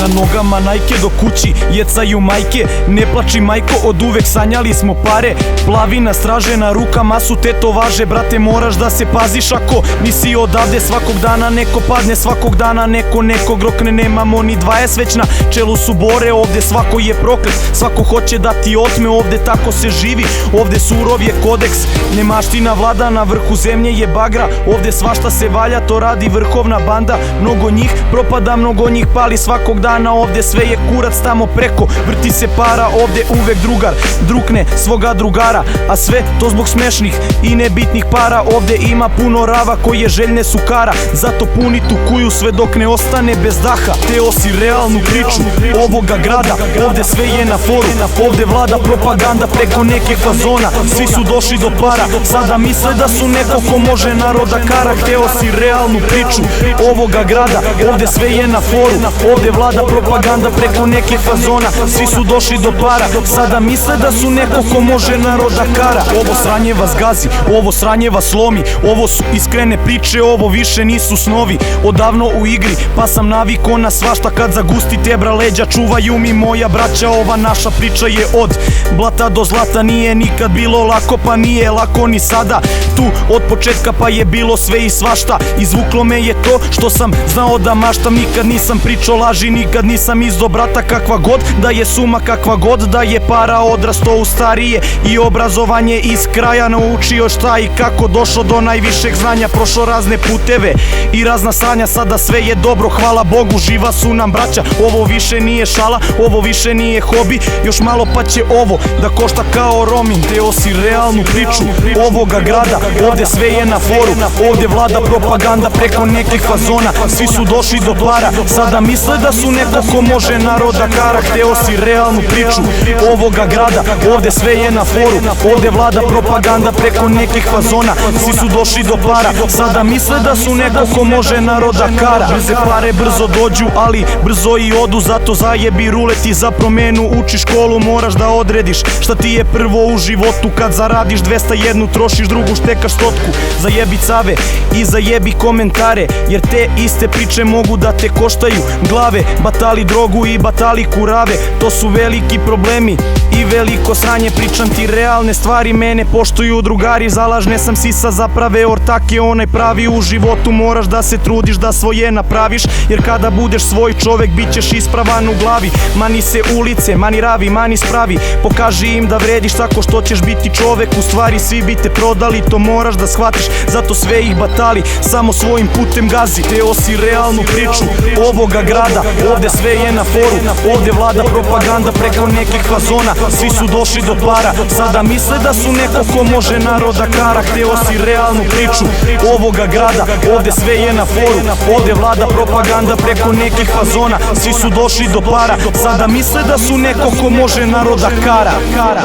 Na nogama Nike do kući jecaju majke. Ne plači majko, od uvek sanjali smo pare. Plavina straže na rukama su tetovaže. Brate, moraš da se paziš ako nisi odavde. Svakog dana neko padne, svakog dana nekog rokne. Nemamo ni 20, već na čelu su bore. Ovde svako je proklet, svako hoće da ti otme. Ovde tako se živi, ovde surov je kodeks. Nemaština vlada, na vrhu zemlje je bagra. Ovde svašta se valja, to radi vrhovna banda. Mnogo njih propada, mnogo njih pali svakog dana. Ovde sve je kurac, tamo preko vrti se para. Ovde uvek drugar drukne svoga drugara, a sve to zbog smešnih i nebitnih para. Ovde ima puno rava koje željne su kara, zato puni tu kuju sve dok ne ostane bez daha. Teo si realnu priču ovoga grada, ovde sve je na foru. Ovde vlada propaganda preko neke fazona. Svi su došli do para, sada misle da su neko ko može naroda kara. Hteo si realnu priču ovoga grada, ovde sve je na foru. Ovde vlada propaganda preko neke fazona. Svi su došli do para, sada misle da su neko ko može naroda kara. Ovo sranje vas gazi, ovo sranje vas slomi. Ovo su iskrene priče, ovo više nisu snovi. Odavno u igri, pa sam naviko na svašta. Kad zagusti tebra leđa, čuvaju mi moja braća. Ova naša priča je od blata do zlata. Nije nikad bilo lako, pa nije lako ni sada. Tu od početka pa je bilo sve i svašta. Izvuklo me je to što sam znao da maštam. Nikad nisam pričao laži, nikad nisam izdo brata. Kakva god da je suma, kakva god da je para. Odrasto u starije i obrazovanje iz kraja. Naučio šta i kako, došao do najvišeg znanja. Prošao razne puteve i razna sranja. Sada sve je dobro, hvala Bogu, živa su nam braća. Ovo više nije šala, ovo više nije hobi. Još malo pa će ovo da košta kao romin. Teo si realnu priču ovoga grada, ovde sve je na foru. Ovde vlada propaganda preko nekih fazona. Svi su došli do para, sada misle da su neko ko može naroda kara. Hteo si realnu priču ovoga grada, ovde sve je na foru. Ovde vlada propaganda preko nekih fazona. Svi su došli do para, sada misle da su neko ko može naroda kara. Brze pare brzo dođu, ali brzo i odu. Zato zajebi ruleti za promenu. Uči školu, moraš da odrediš šta ti je prvo u životu. Kad zaradiš 201, trošiš drugu, štekaš stotku. Zajebi cave i zajebi komentare, jer te iste priče mogu da te koštaju glave. Batali drogu i batali kurave, to su veliki problemi i veliko sranje. Pričam ti realne stvari, mene poštuju drugari. Zalažne sam sisa za prave ortake, onaj pravi u životu. Moraš da se trudiš da svoje napraviš, jer kada budeš svoj čovek bit ćeš ispravan u glavi. Mani se ulice, mani ravi, mani spravi. Pokaži im da vrediš tako što ćeš biti čovek. U stvari svi bi te prodali, to moraš da shvatiš. Zato sve ih batali, samo svojim putem gazi. Teo si realnu priču ovoga grada, ovde sve je na foru. Ovde vlada propaganda preko nekih fazona. Svi su došli do para, sada misle da su neko ko može naroda kara. Hteo si realnu priču ovoga grada, ovde sve je na foru. Ovde vlada propaganda preko nekih fazona. Svi su došli do para, sada misle da su neko ko može naroda kara. Kara.